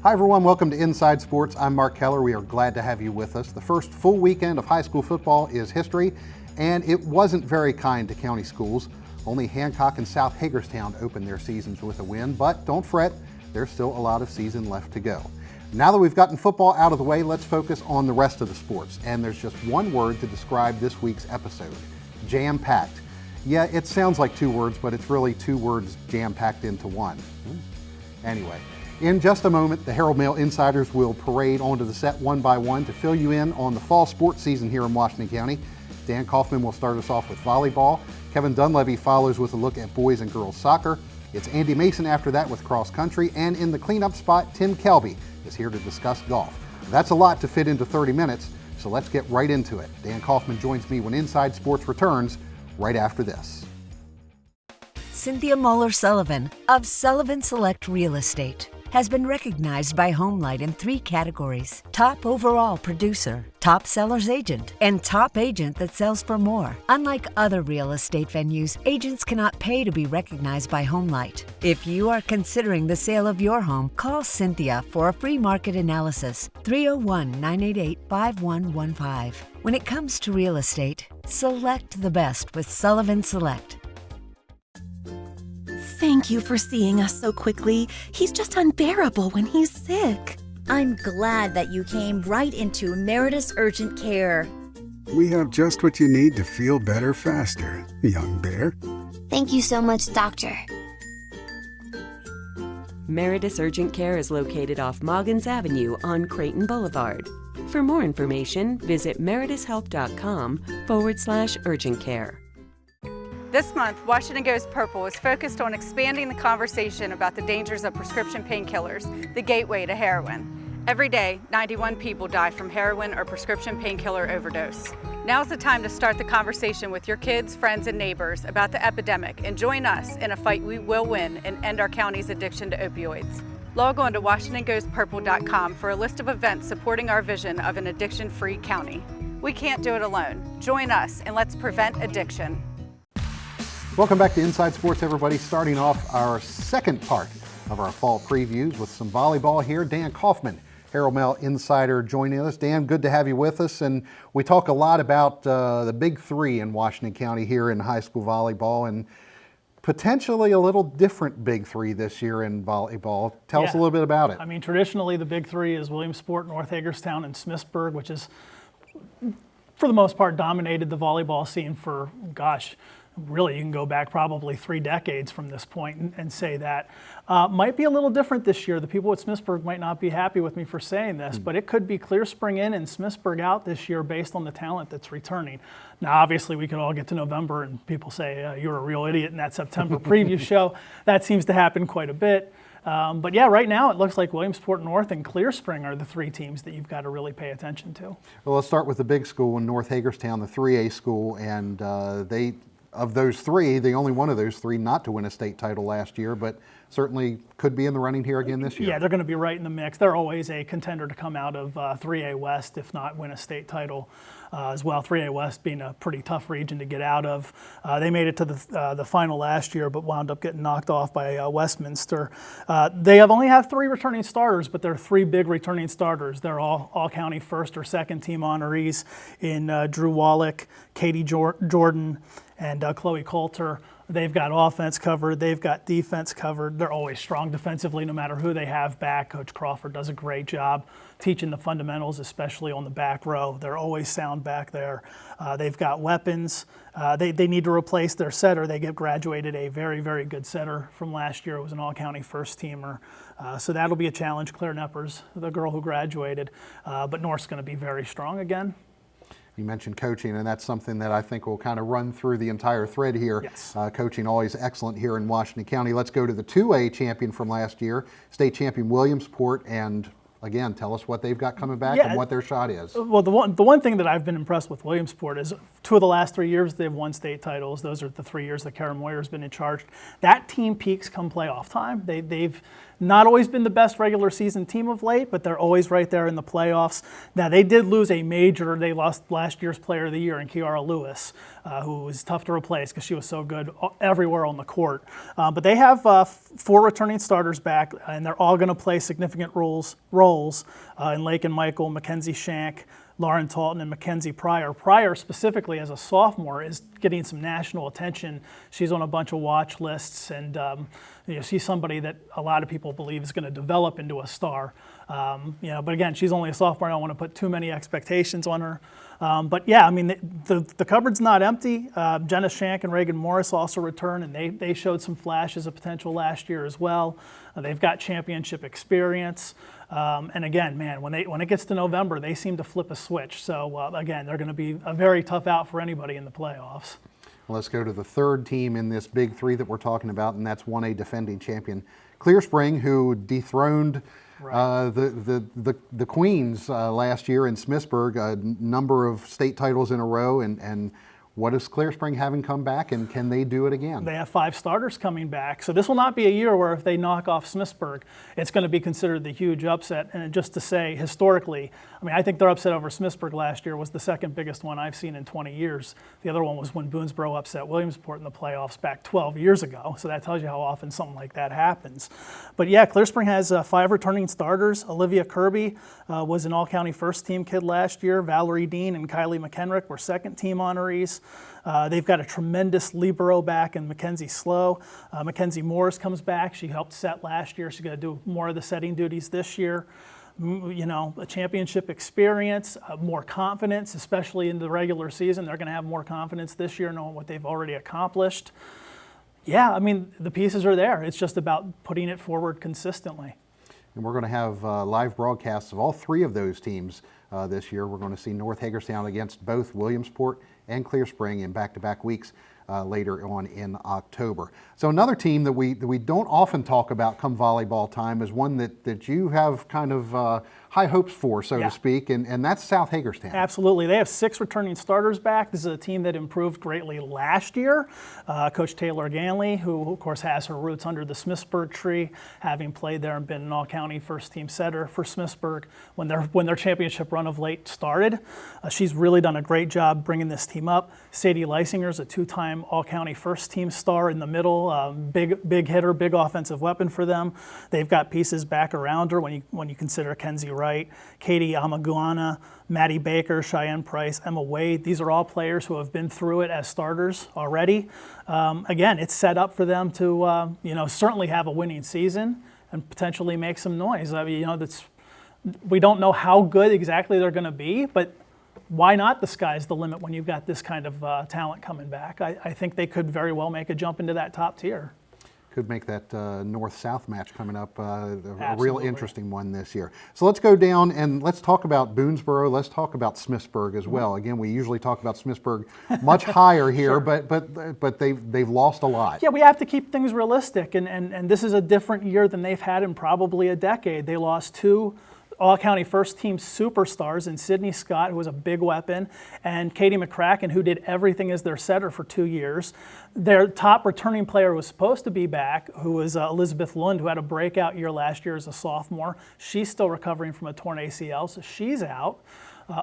Hi everyone, welcome to Inside Sports. I'm Mark Keller. We are glad to have you with us. The first full weekend of high school football is history, and it wasn't very kind to county schools. Only Hancock and South Hagerstown opened their seasons with a win, but don't fret, there's still a lot of season left to go. Now that we've gotten football out of the way, let's focus on the rest of the sports. And there's just one word to describe this week's episode: jam-packed. Yeah, it sounds like two words, but it's really two words jam-packed into one. Anyway, in just a moment, the Herald Mail Insiders will parade onto the set one by one to fill you in on the fall sports season here in Washington County. Dan Kaufman will start us off with volleyball. Kevin Dunleavy follows with a look at boys and girls soccer. It's Andy Mason after that with cross country, and in the cleanup spot, Tim Kelby is here to discuss golf. That's a lot to fit into 30 minutes, so let's get right into it. Dan Kaufman joins me when Inside Sports returns right after this. Cynthia Muller-Sullivan of Sullivan Select Real Estate has been recognized by Homelight in 3 categories: top overall producer, top seller's agent, and top agent that sells for more. Unlike other real estate venues, agents cannot pay to be recognized by Homelight. If you are considering the sale of your home, call Cynthia for a free market analysis, 301-988-5115. When it comes to real estate, select the best with Sullivan Select. Thank you for seeing us so quickly. He's just unbearable when he's sick. I'm glad that you came right into Meritus Urgent Care. We have just what you need to feel better faster, young bear. Thank you so much, Doctor. Meritus Urgent Care is located off Moggins Avenue on Creighton Boulevard. For more information, visit meritushealth.com/urgent care. This month, Washington Goes Purple is focused on expanding the conversation about the dangers of prescription painkillers, the gateway to heroin. Every day, 91 people die from heroin or prescription painkiller overdose. Now's the time to start the conversation with your kids, friends, and neighbors about the epidemic and join us in a fight we will win and end our county's addiction to opioids. Log on to WashingtonGoesPurple.com for a list of events supporting our vision of an addiction-free county. We can't do it alone. Join us and let's prevent addiction. Welcome back to Inside Sports, everybody. Starting off our second part of our fall previews with some volleyball here. Dan Kaufman, Herald Mail Insider, joining us. Dan, good to have you with us. And we talk a lot about the big three in Washington County here in high school volleyball, and potentially a little different big three this year in volleyball. Tell us a little bit about it. I mean, traditionally the big three is Williamsport, North Hagerstown, and Smithsburg, which is, for the most part, dominated the volleyball scene for, really, you can go back probably 3 decades from this point and say that. Might be a little different this year. The people at Smithsburg might not be happy with me for saying this, but it could be Clear Spring in and Smithsburg out this year based on the talent that's returning. Now, obviously, we could all get to November and people say, you're a real idiot in that September preview show. That seems to happen quite a bit. But yeah, right now it looks like Williamsport North and Clear Spring are the 3 teams that you've got to really pay attention to. Well, let's start with the big school in North Hagerstown, the 3A school, and of those 3, the only one of those 3 not to win a state title last year, but certainly could be in the running here again this year. Yeah, they're going to be right in the mix. They're always a contender to come out of 3A West, if not win a state title as well. 3A West being a pretty tough region to get out of. They made it to the final last year, but wound up getting knocked off by Westminster. They only have 3 returning starters, but they're 3 big returning starters. They're all county first or second team honorees in Drew Wallach, Katie Jordan, and Chloe Coulter. They've got offense covered. They've got defense covered. They're always strong defensively no matter who they have back. Coach Crawford does a great job teaching the fundamentals, especially on the back row. They're always sound back there. They've got weapons. They need to replace their setter. They graduated a very, very good setter from last year. It was an all-county first-teamer. So that'll be a challenge. Claire Neppers, the girl who graduated. But North's going to be very strong again. You mentioned coaching, and that's something that I think will kind of run through the entire thread here. Yes. Coaching always excellent here in Washington County. Let's go to the 2A champion from last year, state champion Williamsport, and again, tell us what they've got coming back and what their shot is. Well, the one thing that I've been impressed with Williamsport is 2 of the last 3 years they've won state titles. Those are the 3 years that Karen Moyer's been in charge. That team peaks come playoff time. Not always been the best regular season team of late, but they're always right there in the playoffs. Now, they did lose a major. They lost last year's Player of the Year in Kiara Lewis, who was tough to replace because she was so good everywhere on the court. But they have 4 returning starters back, and they're all going to play significant roles in Lakin Michael, Mackenzie Shank, Lauren Talton, and Mackenzie Pryor. Pryor, specifically as a sophomore, is getting some national attention. She's on a bunch of watch lists, and she's somebody that a lot of people believe is going to develop into a star. But again, she's only a sophomore. I don't want to put too many expectations on her. But yeah, I mean, the cupboard's not empty. Jenna Shank and Reagan Morris also return, and they showed some flashes of potential last year as well. They've got championship experience. And again, man, when it gets to November, they seem to flip a switch. So again, they're going to be a very tough out for anybody in the playoffs. Well, let's go to the third team in this big three that we're talking about, and that's 1A defending champion Clear Spring, who dethroned the Queens last year in Smithsburg, a number of state titles in a row, and what does Clear Spring having come back, and can they do it again? They have 5 starters coming back, so this will not be a year where if they knock off Smithsburg, it's going to be considered the huge upset. And just to say, historically, I mean, I think their upset over Smithsburg last year was the second biggest one I've seen in 20 years. The other one was when Boonesboro upset Williamsport in the playoffs back 12 years ago, so that tells you how often something like that happens. But yeah, Clear Spring has 5 returning starters. Olivia Kirby was an all-county first-team kid last year. Valerie Dean and Kylie McHenrick were second-team honorees. They've got a tremendous libero back in Mackenzie Slow. Mackenzie Morris comes back. She helped set last year. She's going to do more of the setting duties this year. A championship experience, more confidence, especially in the regular season. They're going to have more confidence this year knowing what they've already accomplished. Yeah, I mean, the pieces are there. It's just about putting it forward consistently. And we're going to have live broadcasts of all 3 of those teams this year. We're going to see North Hagerstown against both Williamsport and Clear Spring in back-to-back weeks later on in October. So another team that we don't often talk about come volleyball time is one that you have kind of high hopes for, so to speak, and that's South Hagerstown. Absolutely. They have 6 returning starters back. This is a team that improved greatly last year. Coach Taylor Ganley, who of course has her roots under the Smithsburg tree, having played there and been an all-county first-team setter for Smithsburg when their championship run of late started. She's really done a great job bringing this team up. Sadie Leisinger's a 2-time all-county first-team star in the middle, big hitter, big offensive weapon for them. They've got pieces back around her when you consider Kenzie Wright, Katie Amaguana, Maddie Baker, Cheyenne Price, Emma Wade. These are all players who have been through it as starters already. Again, it's set up for them to certainly have a winning season and potentially make some noise. I mean, we don't know how good exactly they're going to be, but why not the sky's the limit when you've got this kind of talent coming back? I think they could very well make a jump into that top tier. Could make that north-south match coming up a real interesting one this year. So let's go down and let's talk about Boonesboro. Let's talk about Smithsburg as well. Again, we usually talk about Smithsburg much higher here, sure. but they've lost a lot. Yeah, we have to keep things realistic, and this is a different year than they've had in probably a decade. They lost 2 all-county first-team superstars in Sydney Scott, who was a big weapon, and Katie McCracken, who did everything as their setter for 2 years. Their top returning player was supposed to be back, who was Elizabeth Lund, who had a breakout year last year as a sophomore. She's still recovering from a torn ACL, so she's out.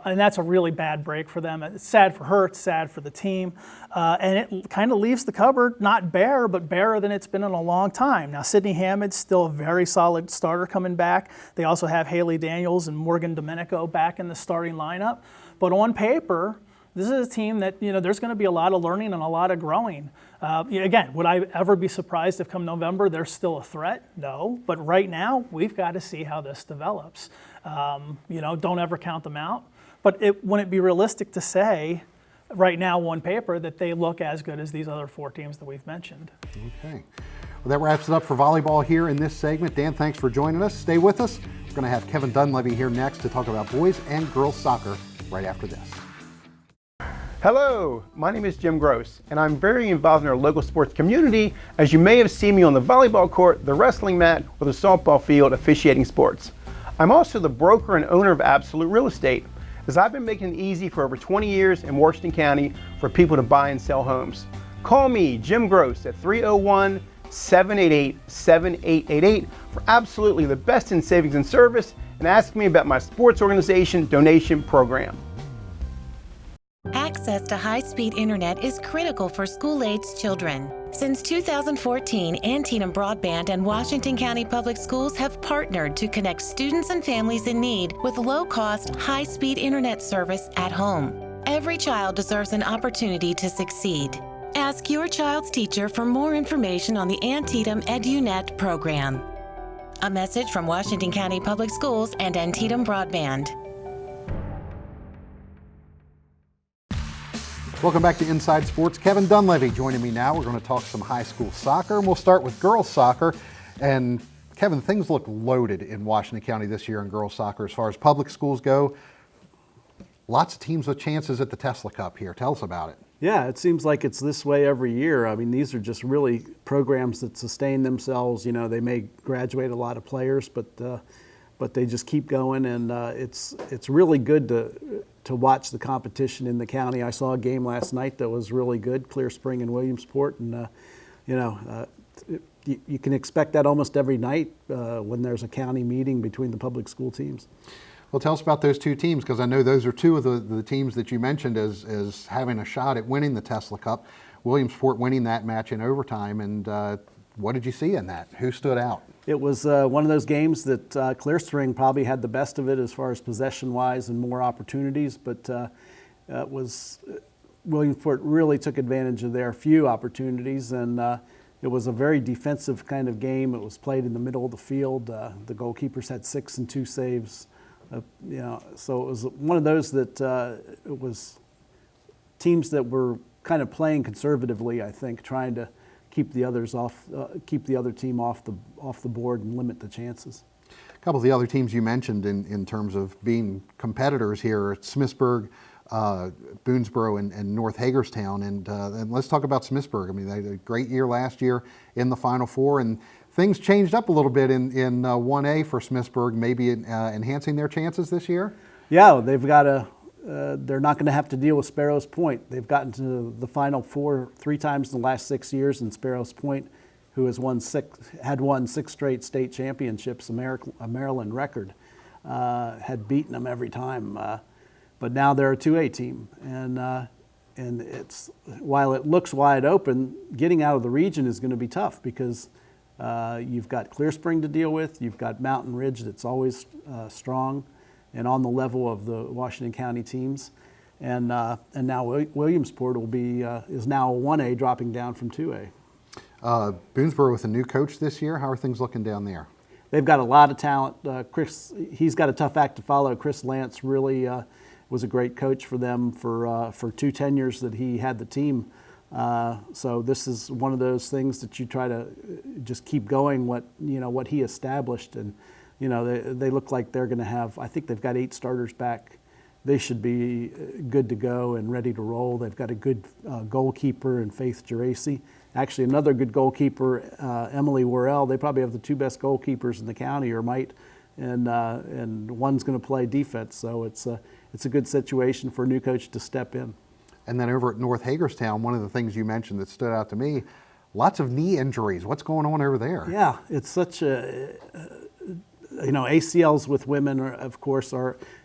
And that's a really bad break for them. It's sad for her, it's sad for the team. And it kind of leaves the cupboard not bare, but barer than it's been in a long time. Now, Sydney Hammond's still a very solid starter coming back. They also have Haley Daniels and Morgan Domenico back in the starting lineup. But on paper, this is a team that, there's going to be a lot of learning and a lot of growing. Again, would I ever be surprised if come November they're still a threat? No. But right now, we've got to see how this develops. Don't ever count them out. But wouldn't it be realistic to say right now on paper that they look as good as these other 4 teams that we've mentioned? Okay. Well, that wraps it up for volleyball here in this segment. Dan, thanks for joining us. Stay with us. We're going to have Kevin Dunleavy here next to talk about boys and girls soccer right after this. Hello, my name is Jim Gross, and I'm very involved in our local sports community, as you may have seen me on the volleyball court, the wrestling mat, or the softball field officiating sports. I'm also the broker and owner of Absolute Real Estate, as I've been making it easy for over 20 years in Washington County for people to buy and sell homes. Call me, Jim Gross, at 301 888-7888 for absolutely the best in savings and service, and ask me about my sports organization donation program. Access to high-speed internet is critical for school-aged children. Since 2014, Antietam Broadband and Washington County Public Schools have partnered to connect students and families in need with low-cost, high-speed internet service at home. Every child deserves an opportunity to succeed. Ask your child's teacher for more information on the Antietam EduNet program. A message from Washington County Public Schools and Antietam Broadband. Welcome back to Inside Sports. Kevin Dunleavy joining me now. We're going to talk some high school soccer, and we'll start with girls soccer. And Kevin, things look loaded in Washington County this year in girls soccer as far as public schools go. Lots of teams with chances at the Tesla Cup here. Tell us about it. Yeah, it seems like it's this way every year. I mean, these are just really programs that sustain themselves. You know, they may graduate a lot of players, but they just keep going, and it's really good to watch the competition in the county. I saw a game last night that was really good, Clear Spring and Williamsport, and you can expect that almost every night when there's a county meeting between the public school teams. Well, tell us about those two teams, because I know those are two of the teams that you mentioned as having a shot at winning the Tesla Cup. Williamsport winning that match in overtime, and what did you see in that? Who stood out? It was one of those games that Clear Spring probably had the best of it as far as possession-wise and more opportunities, but Williamsport really took advantage of their few opportunities, and it was a very defensive kind of game. It was played in the middle of the field. The goalkeepers had 6 and 2 saves. So it was one of those that it was teams that were kind of playing conservatively, I think, trying to keep the others off, keep the other team off the board and limit the chances. A couple of the other teams you mentioned in terms of being competitors here, Smithsburg, Boonesboro, and North Hagerstown, and let's talk about Smithsburg. I mean, they had a great year last year in the Final Four, and things changed up a little bit in 1A for Smithsburg, maybe enhancing their chances this year. Yeah, they've got a. They're not going to have to deal with Sparrows Point. They've gotten to the Final Four 3 times in the last 6 years, and Sparrows Point, who has had won 6 straight state championships, a Maryland record, had beaten them every time. But now they're a 2A team, and it's while it looks wide open, getting out of the region is going to be tough because you've got Clear Spring to deal with, you've got Mountain Ridge that's always strong and on the level of the Washington County teams, and now Williamsport is now 1A, dropping down from 2A. Boonesboro with a new coach this year. How are things looking down there? They've got a lot of talent. Chris, he's got a tough act to follow. Chris Lance really was a great coach for them for 2 tenures that he had the team. So this is one of those things that you try to just keep going what he established, and they look like they're going to have, I think they've got 8 starters back. They should be good to go and ready to roll. They've got a good goalkeeper in Faith Geraci. Actually, another good goalkeeper, Emily Worrell. They probably have the 2 best goalkeepers in the county, or might, and one's going to play defense. So it's a good situation for a new coach to step in. And then over at North Hagerstown, one of the things you mentioned that stood out to me, lots of knee injuries. What's going on over there? Yeah, it's such a ACLs with women, of course,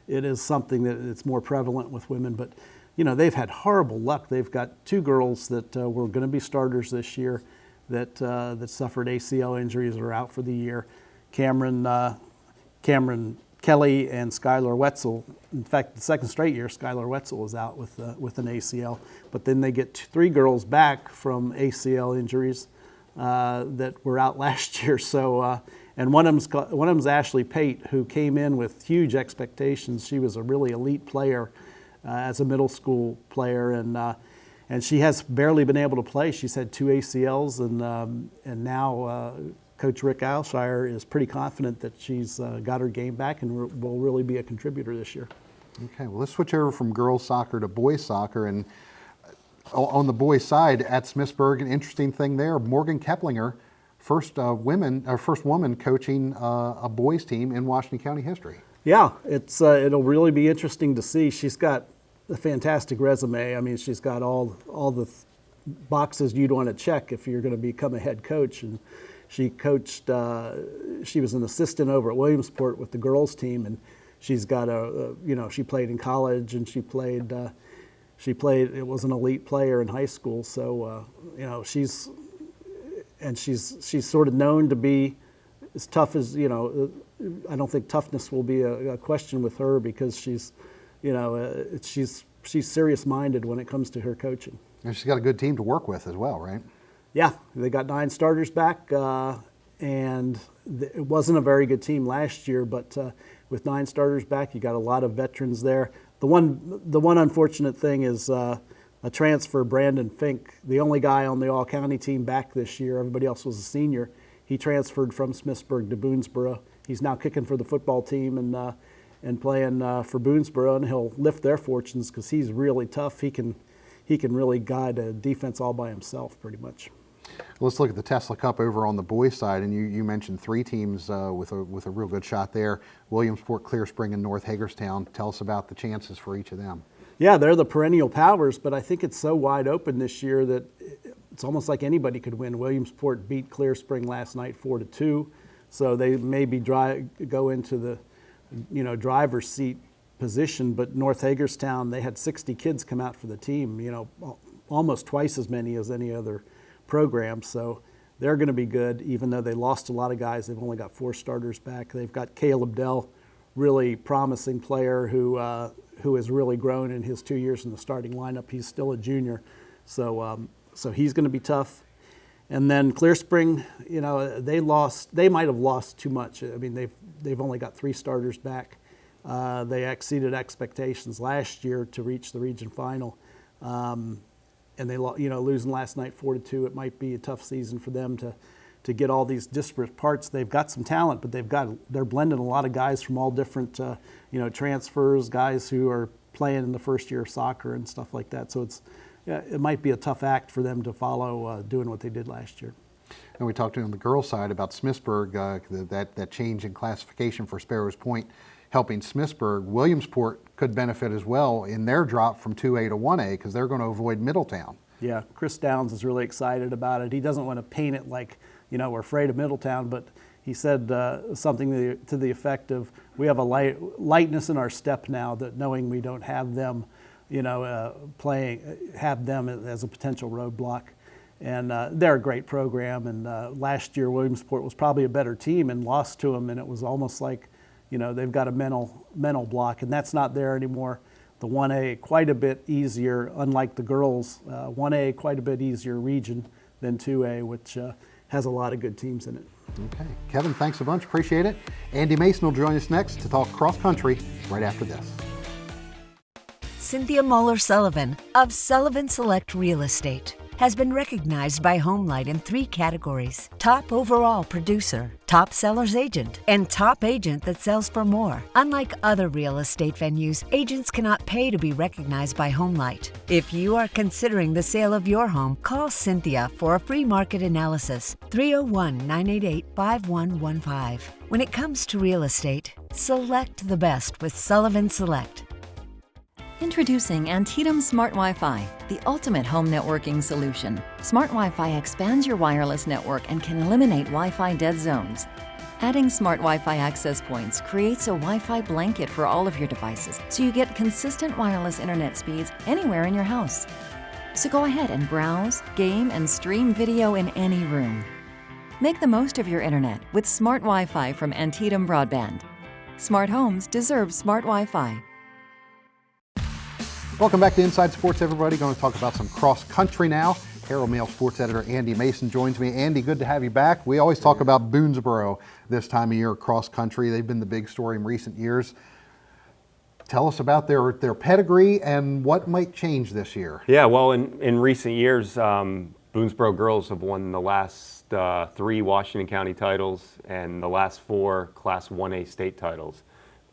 it is something that it's more prevalent with women, but they've had horrible luck. They've got 2 girls that were going to be starters this year that suffered ACL injuries and are out for the year. Cameron Kelly and Skylar Wetzel. In fact, the 2nd straight year, Skylar Wetzel is out with an ACL. But then they get 3 girls back from ACL injuries that were out last year. So, and one of them's Ashley Pate, who came in with huge expectations. She was a really elite player as a middle school player, and she has barely been able to play. She's had 2 ACLs, and now Coach Rick Alshire is pretty confident that she's got her game back and will really be a contributor this year. Okay, well, let's switch over from girls soccer to boys soccer. And on the boys side at Smithsburg, an interesting thing there, Morgan Keplinger, first woman coaching a boys team in Washington County history. Yeah, it'll really be interesting to see. She's got a fantastic resume. I mean, she's got all the boxes you'd want to check if you're going to become a head coach. And she coached, she was an assistant over at Williamsport with the girls team, and she's got she played in college, and she played, it was an elite player in high school. So, she's sort of known to be as tough as, I don't think toughness will be a question with her, because she's serious-minded when it comes to her coaching. And she's got a good team to work with as well, right? Yeah, they got 9 starters back, and it wasn't a very good team last year, but with 9 starters back, you got a lot of veterans there. The one unfortunate thing is a transfer, Brandon Fink, the only guy on the all-county team back this year. Everybody else was a senior. He transferred from Smithsburg to Boonesboro. He's now kicking for the football team and playing for Boonesboro, and he'll lift their fortunes because he's really tough. He can really guide a defense all by himself, pretty much. Let's look at the Tesla Cup over on the boys' side, and you mentioned 3 teams with a real good shot there: Williamsport, Clear Spring, and North Hagerstown. Tell us about the chances for each of them. Yeah, they're the perennial powers, but I think it's so wide open this year that it's almost like anybody could win. Williamsport beat Clear Spring last night 4-2, so they maybe go into the driver's seat position. But North Hagerstown, they had 60 kids come out for the team, almost twice as many as any other program. So they're going to be good, even though they lost a lot of guys. They've only got 4 starters back. They've got Caleb Dell, really promising player who has really grown in his 2 years in the starting lineup. He's still a junior, so he's going to be tough. And then Clear Spring, they might have lost too much. I mean, they've only got 3 starters back. They exceeded expectations last year to reach the region final, and they losing last night 4-2. It might be a tough season for them to get all these disparate parts. They've got some talent, but they're blending a lot of guys from all different transfers, guys who are playing in the first year of soccer and stuff like that. So it might be a tough act for them to follow doing what they did last year. And we talked on the girls' side about Smithsburg, that change in classification for Sparrows Point helping Smithsburg. Williamsport could benefit as well in their drop from 2A to 1A because they're going to avoid Middletown. Yeah, Chris Downs is really excited about it. He doesn't want to paint it like, we're afraid of Middletown, but he said something to the effect of, we have a lightness in our step now, that knowing we don't have them, have them as a potential roadblock. And they're a great program. And last year, Williamsport was probably a better team and lost to them, and it was almost like, they've got a mental block, and that's not there anymore. The 1A, quite a bit easier, unlike the girls. 1A, quite a bit easier region than 2A, which has a lot of good teams in it. Okay. Kevin, thanks a bunch. Appreciate it. Andy Mason will join us next to talk cross country right after this. Cynthia Muller-Sullivan of Sullivan Select Real Estate has been recognized by Homelight in 3 categories: top overall producer, top seller's agent, and top agent that sells for more. Unlike other real estate venues, agents cannot pay to be recognized by Homelight. If you are considering the sale of your home, call Cynthia for a free market analysis, 301-988-5115. When it comes to real estate, select the best with Sullivan Select. Introducing Antietam Smart Wi-Fi, the ultimate home networking solution. Smart Wi-Fi expands your wireless network and can eliminate Wi-Fi dead zones. Adding Smart Wi-Fi access points creates a Wi-Fi blanket for all of your devices, so you get consistent wireless internet speeds anywhere in your house. So go ahead and browse, game, and stream video in any room. Make the most of your internet with Smart Wi-Fi from Antietam Broadband. Smart homes deserve smart Wi-Fi. Welcome back to Inside Sports, everybody. Going to talk about some cross country now. Herald Mail sports editor Andy Mason joins me. Andy, good to have you back. We always talk about Boonesboro this time of year, cross country. They've been the big story in recent years. Tell us about their pedigree and what might change this year. Yeah, well, in recent years, Boonesboro girls have won the last 3 Washington County titles and the last 4 Class 1A state titles.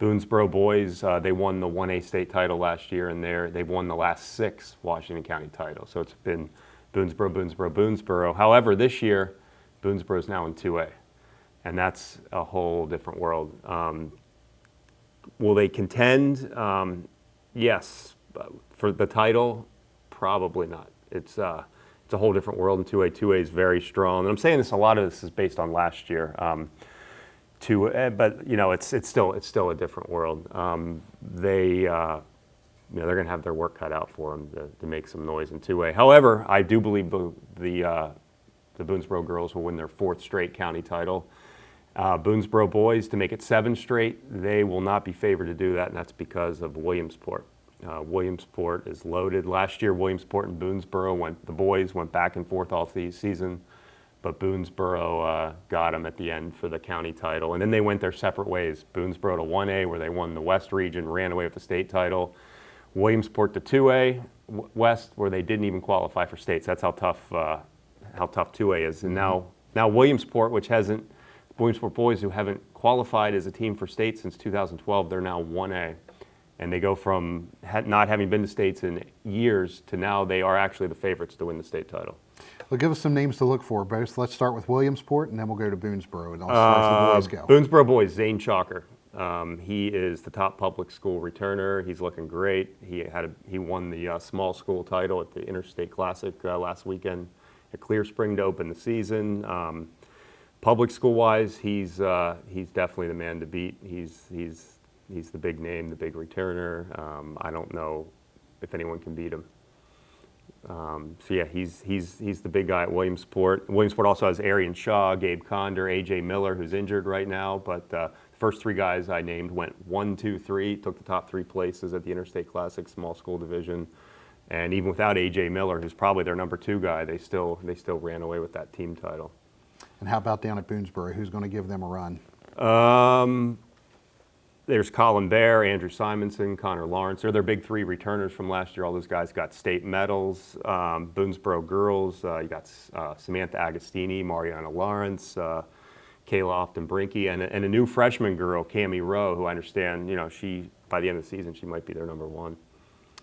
Boonesboro boys, they won the 1A state title last year, and they've won the last 6 Washington County titles. So it's been Boonesboro, Boonesboro, Boonesboro. However, this year, Boonesboro is now in 2A, and that's a whole different world. Will they contend? Yes. For the title, probably not. It's a a whole different world in 2A. 2A is very strong. And I'm saying this, a lot of this is based on last year. But it's still a different world. They're going to have their work cut out for them to make some noise in 2A. However, I do believe the Boonesboro girls will win their 4th straight county title. Boonesboro boys, to make it 7 straight, they will not be favored to do that, and that's because of Williamsport. Williamsport is loaded. Last year, Williamsport and Boonesboro the boys went back and forth all season, but Boonesboro got them at the end for the county title, and then they went their separate ways. Boonesboro to 1A, where they won the West region, ran away with the state title. Williamsport to 2A West, where they didn't even qualify for states. That's how tough 2A is. And now Williamsport, Williamsport boys who haven't qualified as a team for states since 2012, they're now 1A. And they go from not having been to states in years to now they are actually the favorites to win the state title. Well, give us some names to look for, both. Let's start with Williamsport, and then we'll go to Boonesboro. And as far as the boys go. Boonesboro boys, Zane Chalker. He is the top public school returner. He's looking great. He won the small school title at the Interstate Classic last weekend at Clear Spring to open the season. Public school-wise, he's definitely the man to beat. He's the big name, the big returner. I don't know if anyone can beat him. He's the big guy at Williamsport. Williamsport also has Arian Shaw, Gabe Conder, A.J. Miller, who's injured right now. But the first 3 guys I named went 1, 2, 3, took the top 3 places at the Interstate Classic small school division. And even without A.J. Miller, who's probably their number 2 guy, they still ran away with that team title. And how about down at Boonesboro? Who's going to give them a run? There's Colin Bear, Andrew Simonson, Connor Lawrence. They're their big 3 returners from last year. All those guys got state medals. Boonesboro girls, you got Samantha Agostini, Mariana Lawrence, Kayla Often-Brinky, and a new freshman girl, Cami Rowe, who I understand, she by the end of the season, she might be their number 1.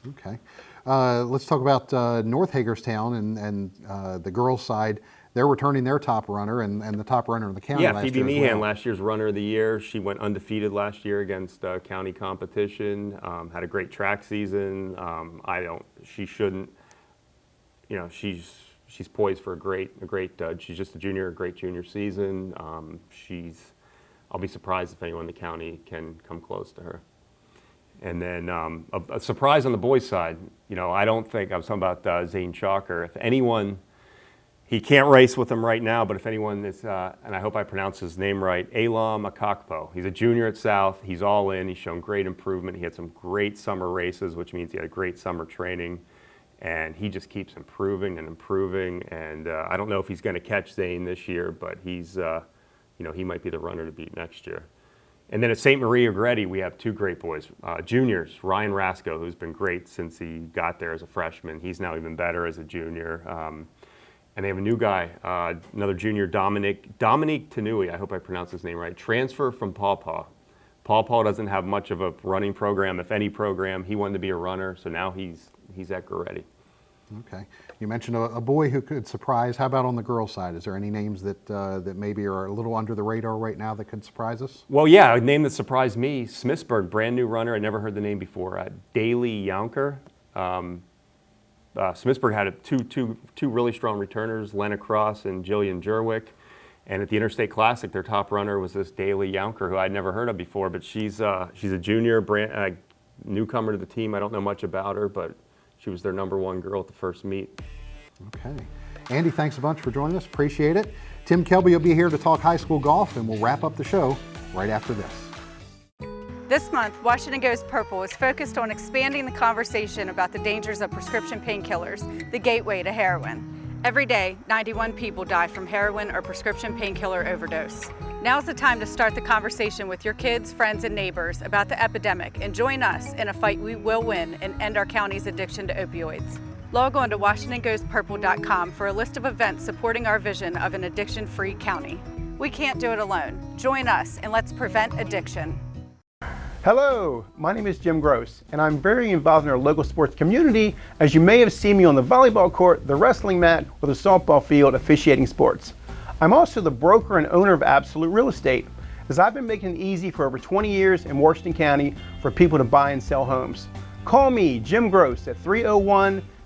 Okay. Let's talk about North Hagerstown and the girls' side. They're returning their top runner and the top runner in the county last year. Phoebe Meehan, last year's runner of the year. She went undefeated last year against county competition. Had a great track season. She shouldn't. She's poised for a great. She's just a junior, a great junior season. I'll be surprised if anyone in the county can come close to her. And then a surprise on the boys' side. I don't think I was talking about Zane Chalker. If anyone. He can't race with them right now, but if anyone is, and I hope I pronounce his name right, Elam Akakpo. He's a junior at South. He's all in. He's shown great improvement. He had some great summer races, which means he had great summer training. And he just keeps improving and improving. And I don't know if he's going to catch Zane this year, but he's, he might be the runner to beat next year. And then at St. Marie Agretti, we have 2 great boys. Juniors, Ryan Rasco, who's been great since he got there as a freshman. He's now even better as a junior. And they have a new guy, another junior, Dominique Tanui, I hope I pronounced his name right, transfer from Paw Paw. Paw Paw doesn't have much of a running program, if any program. He wanted to be a runner, so now he's at Goretti. Okay. You mentioned a boy who could surprise. How about on the girls' side? Is there any names that maybe are a little under the radar right now that could surprise us? Well, yeah, a name that surprised me, Smithsburg, brand new runner. I never heard the name before. Daly Younker. Smithsburg had two really strong returners, Lena Cross and Jillian Jerwick. And at the Interstate Classic, their top runner was this Daly Younker, who I'd never heard of before. But she's a junior, newcomer to the team. I don't know much about her, but she was their number 1 girl at the first meet. Okay. Andy, thanks a bunch for joining us. Appreciate it. Tim Kelby will be here to talk high school golf, and we'll wrap up the show right after this. This month, Washington Goes Purple is focused on expanding the conversation about the dangers of prescription painkillers, the gateway to heroin. Every day, 91 people die from heroin or prescription painkiller overdose. Now's the time to start the conversation with your kids, friends, and neighbors about the epidemic and join us in a fight we will win and end our county's addiction to opioids. Log on to WashingtonGoesPurple.com for a list of events supporting our vision of an addiction-free county. We can't do it alone. Join us and let's prevent addiction. Hello, my name is Jim Gross, and I'm very involved in our local sports community, as you may have seen me on the volleyball court, the wrestling mat, or the softball field officiating sports. I'm also the broker and owner of Absolute Real Estate, as I've been making it easy for over 20 years in Washington County for people to buy and sell homes. Call me, Jim Gross, at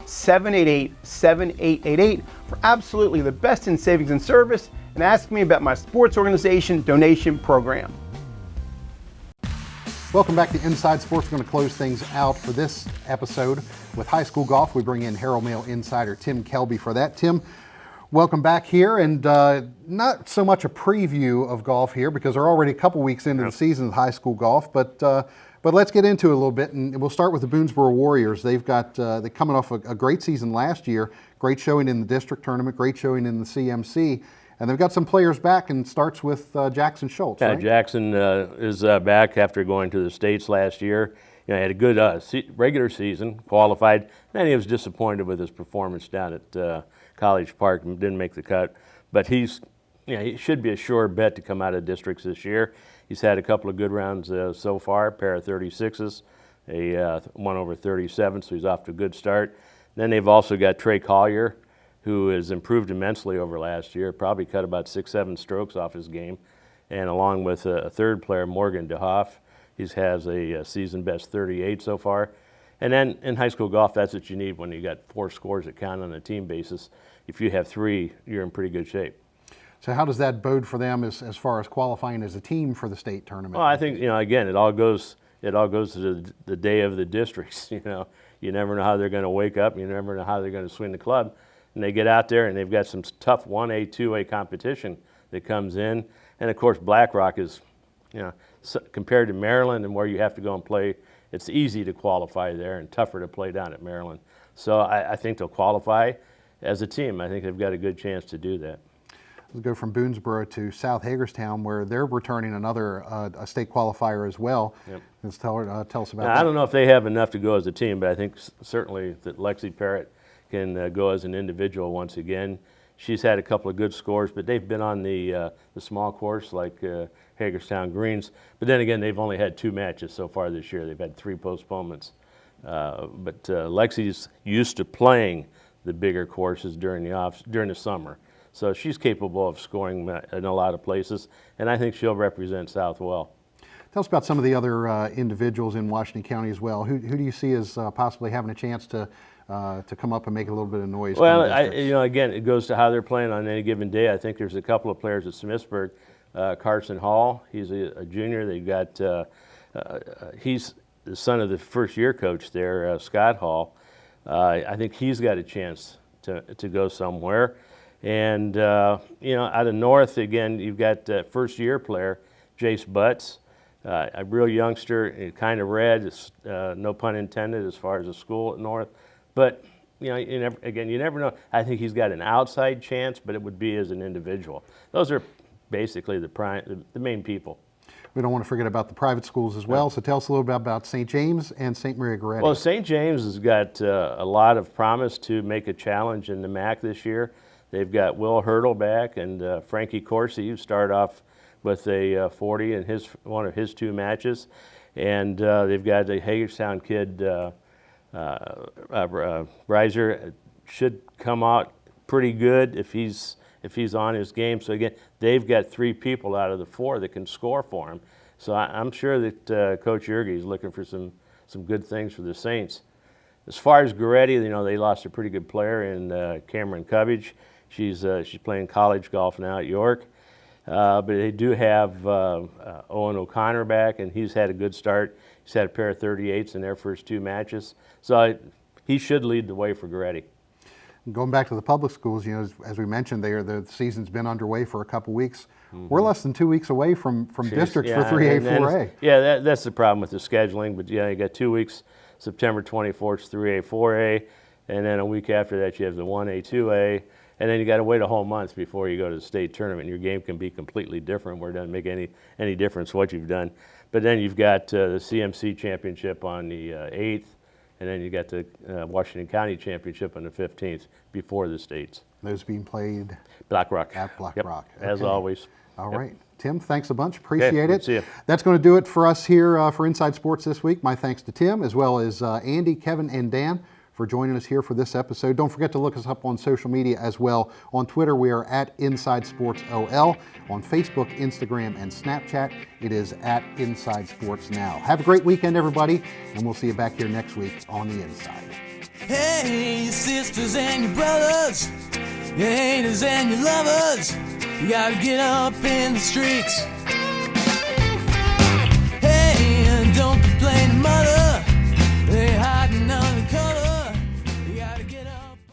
788-7888 for absolutely the best in savings and service, and ask me about my sports organization donation program. Welcome back to Inside Sports. We're going to close things out for this episode with high school golf. We bring in Herald Mail insider Tim Kelby for that. Tim, welcome back here, and not so much a preview of golf here because they're already a couple weeks into the season of high school golf, but let's get into it a little bit, and we'll start with the Boonesboro Warriors. They're coming off a great season last year, great showing in the district tournament, great showing in the CMC. And they've got some players back, and starts with Jackson Schultz. Yeah, right? Jackson is back after going to the States last year. He had a good regular season, qualified. Then he was disappointed with his performance down at College Park and didn't make the cut. But he should be a sure bet to come out of districts this year. He's had a couple of good rounds so far, a pair of 36s, one over 37, so he's off to a good start. Then they've also got Trey Collier, who has improved immensely over last year, probably cut about 6-7 strokes off his game. And along with a third player, Morgan DeHoff, he has a season best 38 so far. And then in high school golf, that's what you need when you got 4 scores that count on a team basis. If you have 3, you're in pretty good shape. So how does that bode for them as far as qualifying as a team for the state tournament? Well, I think, again, it all goes to the day of the districts. You never know how they're going to wake up. You never know how they're going to swing the club. And they get out there and they've got some tough 1A, 2A competition that comes in. And of course, Black Rock is, compared to Maryland and where you have to go and play, it's easy to qualify there and tougher to play down at Maryland. So I think they'll qualify as a team. I think they've got a good chance to do that. Let's go from Boonesboro to South Hagerstown, where they're returning another a state qualifier as well. Yep. Let's tell us about now, that. I don't know if they have enough to go as a team, but I think certainly that Lexi Parrott can go as an individual once again. She's had a couple of good scores, but they've been on the small course like Hagerstown Greens. But then again, they've only had 2 matches so far this year. They've had 3 postponements. But Lexi's used to playing the bigger courses during the summer. So she's capable of scoring in a lot of places, and I think she'll represent South well. Tell us about some of the other individuals in Washington County as well. Who do you see as possibly having a chance to come up and make a little bit of noise? Well, again, it goes to how they're playing on any given day. I think there's a couple of players at Smithsburg. Carson Hall, he's a junior. They've got he's the son of the first-year coach there, Scott Hall. I think he's got a chance to go somewhere. And out of North, again, you've got first-year player Jace Butts, a real youngster, kind of red, no pun intended, as far as the school at North. But you never know. I think he's got an outside chance, but it would be as an individual. Those are basically the main people. We don't want to forget about the private schools as well. So tell us a little bit about St. James and St. Maria Goretti. Well, St. James has got a lot of promise to make a challenge in the MAC this year. They've got Will Hurdle back and Frankie Corsi, who started off with a 40 in one of his 2 matches. And they've got a Hagerstown kid, Reiser, should come out pretty good if he's on his game. So again, they've got 3 people out of the 4 that can score for him. So I'm sure that Coach Yerge is looking for some good things for the Saints. As far as Goretti, they lost a pretty good player in Cameron Cubbage. She's playing college golf now at York. But they do have Owen O'Connor back, and he's had a good start. He's had a pair of 38s in their first 2 matches. So he should lead the way for Goretti. Going back to the public schools, as we mentioned, the season's been underway for a couple weeks. Mm-hmm. We're less than 2 weeks away from districts for 3A, 4A. Yeah, that's the problem with the scheduling. But you got 2 weeks, September 24th, 3A, 4A, and then a week after that you have the 1A, 2A. And then you got to wait a whole month before you go to the state tournament. Your game can be completely different where it doesn't make any difference what you've done. But then you've got the CMC championship on the 8th, and then you got the Washington County championship on the 15th before the states. Those being played? Black Rock. At Black Rock. Okay. As always. All right. Tim, thanks a bunch. Appreciate it. See you. That's going to do it for us here for Inside Sports this week. My thanks to Tim, as well as Andy, Kevin, and Dan for joining us here for this episode. Don't forget to look us up on social media as well. On Twitter, we are at Inside Sports OL. On Facebook, Instagram, and Snapchat, it is at Inside Sports Now. Have a great weekend, everybody, and we'll see you back here next week on The Inside. Hey, your sisters and your brothers, your haters and your lovers, you gotta get up in the streets.